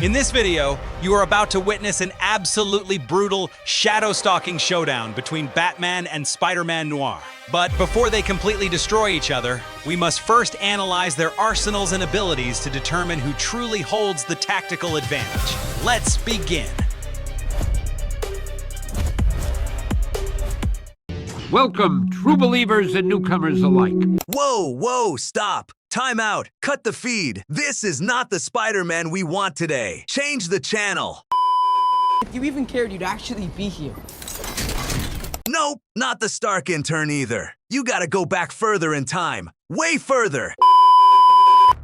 In this video, you are about to witness an absolutely brutal shadow-stalking showdown between Batman and Spider-Man Noir. But before they completely destroy each other, we must first analyze their arsenals and abilities to determine who truly holds the tactical advantage. Let's begin. Welcome, true believers and newcomers alike. Whoa, stop. Time out. Cut the feed. This is not the Spider-Man we want today. Change the channel. If you even cared, you'd actually be here. Nope, not the Stark intern either. You gotta go back further in time. Way further.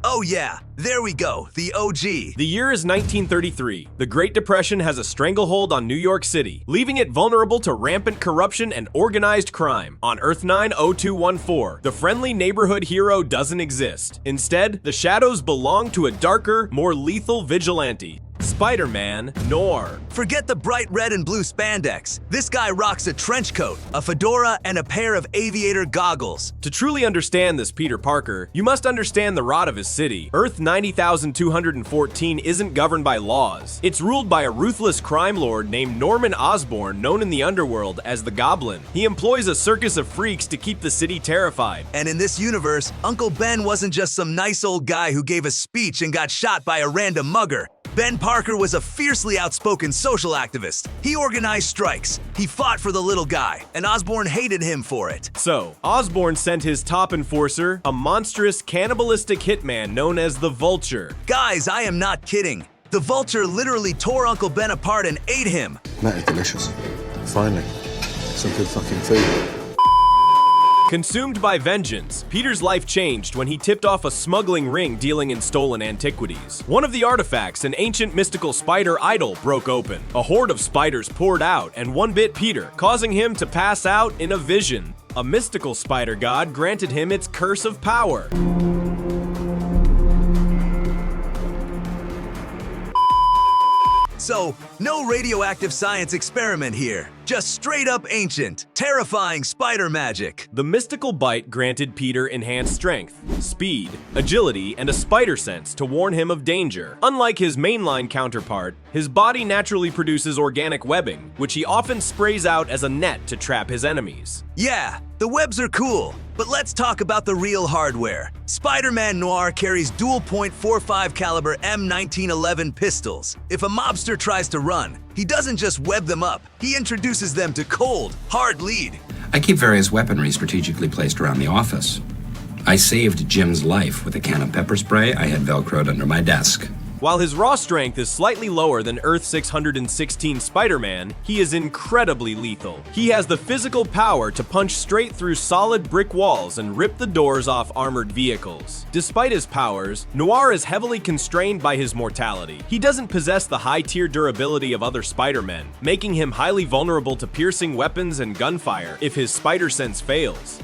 Oh yeah, there we go, the OG. The year is 1933. The Great Depression has a stranglehold on New York City, leaving it vulnerable to rampant corruption and organized crime. On Earth 90214, the friendly neighborhood hero doesn't exist. Instead, the shadows belong to a darker, more lethal vigilante. Spider-Man Noir. Forget the bright red and blue spandex. This guy rocks a trench coat, a fedora, and a pair of aviator goggles. To truly understand this Peter Parker, you must understand the rot of his city. Earth 90,214 isn't governed by laws. It's ruled by a ruthless crime lord named Norman Osborn, known in the underworld as the Goblin. He employs a circus of freaks to keep the city terrified. And in this universe, Uncle Ben wasn't just some nice old guy who gave a speech and got shot by a random mugger. Ben Parker was a fiercely outspoken social activist. He organized strikes, he fought for the little guy, and Osborn hated him for it. So, Osborn sent his top enforcer, a monstrous, cannibalistic hitman known as the Vulture. Guys, I am not kidding. The Vulture literally tore Uncle Ben apart and ate him. That is delicious. Finally, some good fucking food. Consumed by vengeance, Peter's life changed when he tipped off a smuggling ring dealing in stolen antiquities. One of the artifacts, an ancient mystical spider idol, broke open. A horde of spiders poured out and one bit Peter, causing him to pass out in a vision. A mystical spider god granted him its curse of power. So, no radioactive science experiment here. Just straight up ancient, terrifying spider magic. The mystical bite granted Peter enhanced strength, speed, agility, and a spider sense to warn him of danger. Unlike his mainline counterpart, his body naturally produces organic webbing, which he often sprays out as a net to trap his enemies. Yeah, the webs are cool, but let's talk about the real hardware. Spider-Man Noir carries dual .45 caliber M1911 pistols. If a mobster tries to run, he doesn't just web them up, he introduces them to cold, hard lead. I keep various weaponry strategically placed around the office. I saved Jim's life with a can of pepper spray I had velcroed under my desk. While his raw strength is slightly lower than Earth 616 Spider-Man, he is incredibly lethal. He has the physical power to punch straight through solid brick walls and rip the doors off armored vehicles. Despite his powers, Noir is heavily constrained by his mortality. He doesn't possess the high-tier durability of other Spider-Men, making him highly vulnerable to piercing weapons and gunfire if his spider sense fails.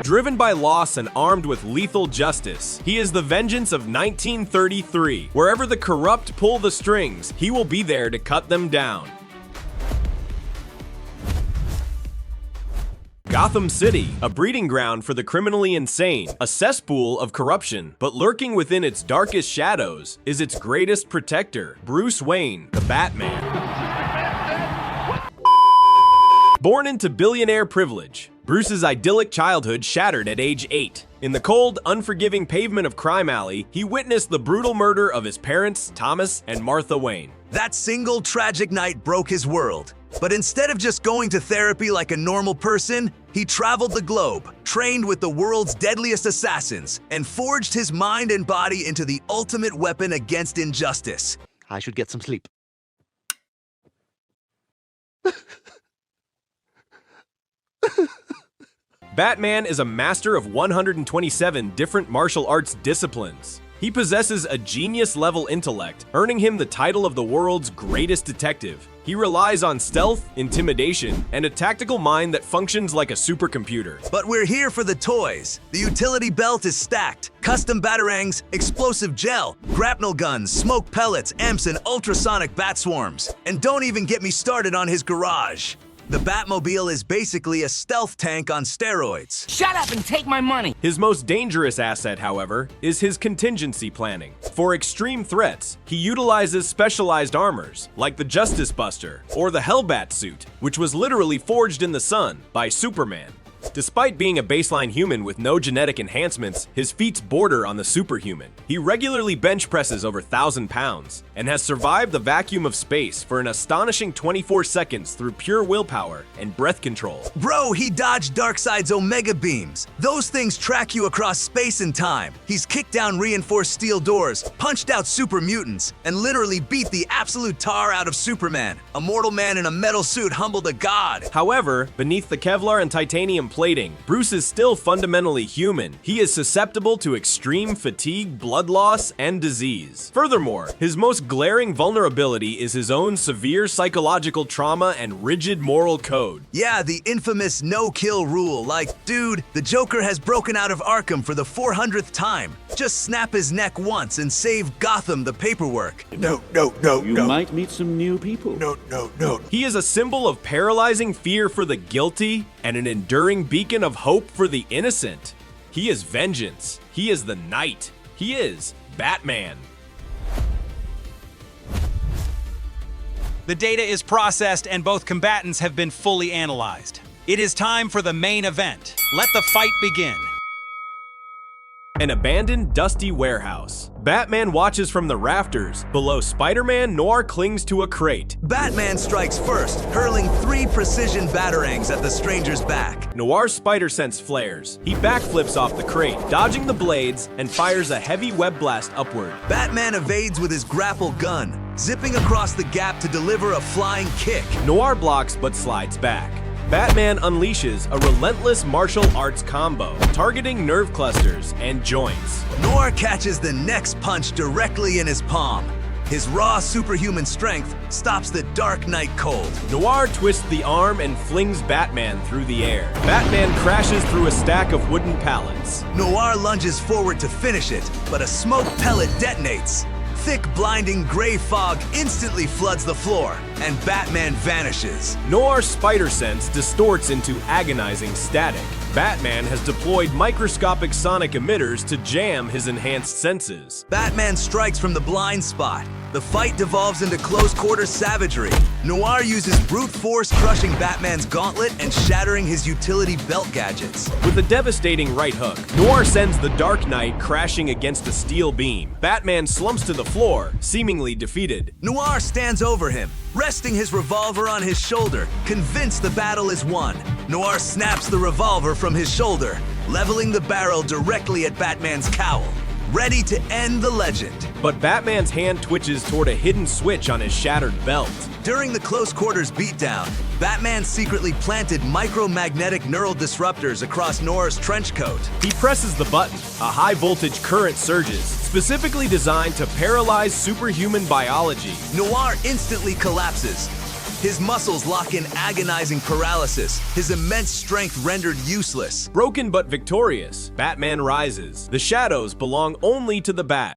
Driven by loss and armed with lethal justice, he is the vengeance of 1933. Wherever the corrupt pull the strings, he will be there to cut them down. Gotham City, a breeding ground for the criminally insane, a cesspool of corruption, but lurking within its darkest shadows is its greatest protector, Bruce Wayne, the Batman. Born into billionaire privilege, Bruce's idyllic childhood shattered at age 8. In the cold, unforgiving pavement of Crime Alley, he witnessed the brutal murder of his parents, Thomas and Martha Wayne. That single tragic night broke his world. But instead of just going to therapy like a normal person, he traveled the globe, trained with the world's deadliest assassins, and forged his mind and body into the ultimate weapon against injustice. I should get some sleep. Batman is a master of 127 different martial arts disciplines. He possesses a genius-level intellect, earning him the title of the world's greatest detective. He relies on stealth, intimidation, and a tactical mind that functions like a supercomputer. But we're here for the toys. The utility belt is stacked. Custom batarangs, explosive gel, grapnel guns, smoke pellets, amps, and ultrasonic bat swarms. And don't even get me started on his garage. The Batmobile is basically a stealth tank on steroids. Shut up and take my money. His most dangerous asset, however, is his contingency planning. For extreme threats, he utilizes specialized armors, like the Justice Buster or the Hellbat suit, which was literally forged in the sun by Superman. Despite being a baseline human with no genetic enhancements, his feats border on the superhuman. He regularly bench presses over 1,000 pounds and has survived the vacuum of space for an astonishing 24 seconds through pure willpower and breath control. Bro, he dodged Darkseid's Omega beams. Those things track you across space and time. He's kicked down reinforced steel doors, punched out super mutants, and literally beat the absolute tar out of Superman. A mortal man in a metal suit humbled a god. However, beneath the Kevlar and titanium plating, Bruce is still fundamentally human. He is susceptible to extreme fatigue, blood loss, and disease. Furthermore, his most glaring vulnerability is his own severe psychological trauma and rigid moral code. Yeah, the infamous no-kill rule, like, dude, the Joker has broken out of Arkham for the 400th time. Just snap his neck once and save Gotham the paperwork. You might meet some new people. He is a symbol of paralyzing fear for the guilty and an enduring beacon of hope for the innocent. He is vengeance. He is the Knight. He is Batman. The data is processed and both combatants have been fully analyzed. It is time for the main event. Let the fight begin. An abandoned, dusty warehouse. Batman watches from the rafters. Below Spider-Man, Noir clings to a crate. Batman strikes first, hurling 3 precision batarangs at the stranger's back. Noir's spider sense flares. He backflips off the crate, dodging the blades, and fires a heavy web blast upward. Batman evades with his grapple gun, zipping across the gap to deliver a flying kick. Noir blocks but slides back. Batman unleashes a relentless martial arts combo, targeting nerve clusters and joints. Noir catches the next punch directly in his palm. His raw superhuman strength stops the Dark Knight cold. Noir twists the arm and flings Batman through the air. Batman crashes through a stack of wooden pallets. Noir lunges forward to finish it, but a smoke pellet detonates. Thick, blinding gray fog instantly floods the floor, and Batman vanishes. Noir's spider sense distorts into agonizing static. Batman has deployed microscopic sonic emitters to jam his enhanced senses. Batman strikes from the blind spot. The fight devolves into close-quarter savagery. Noir uses brute force, crushing Batman's gauntlet and shattering his utility belt gadgets. With a devastating right hook, Noir sends the Dark Knight crashing against a steel beam. Batman slumps to the floor, seemingly defeated. Noir stands over him, resting his revolver on his shoulder, convinced the battle is won. Noir snaps the revolver from his shoulder, leveling the barrel directly at Batman's cowl, ready to end the legend. But Batman's hand twitches toward a hidden switch on his shattered belt. During the close quarters beatdown, Batman secretly planted micromagnetic neural disruptors across Noir's trench coat. He presses the button. A high-voltage current surges, specifically designed to paralyze superhuman biology. Noir instantly collapses. His muscles lock in agonizing paralysis, his immense strength rendered useless. Broken but victorious, Batman rises. The shadows belong only to the Bat.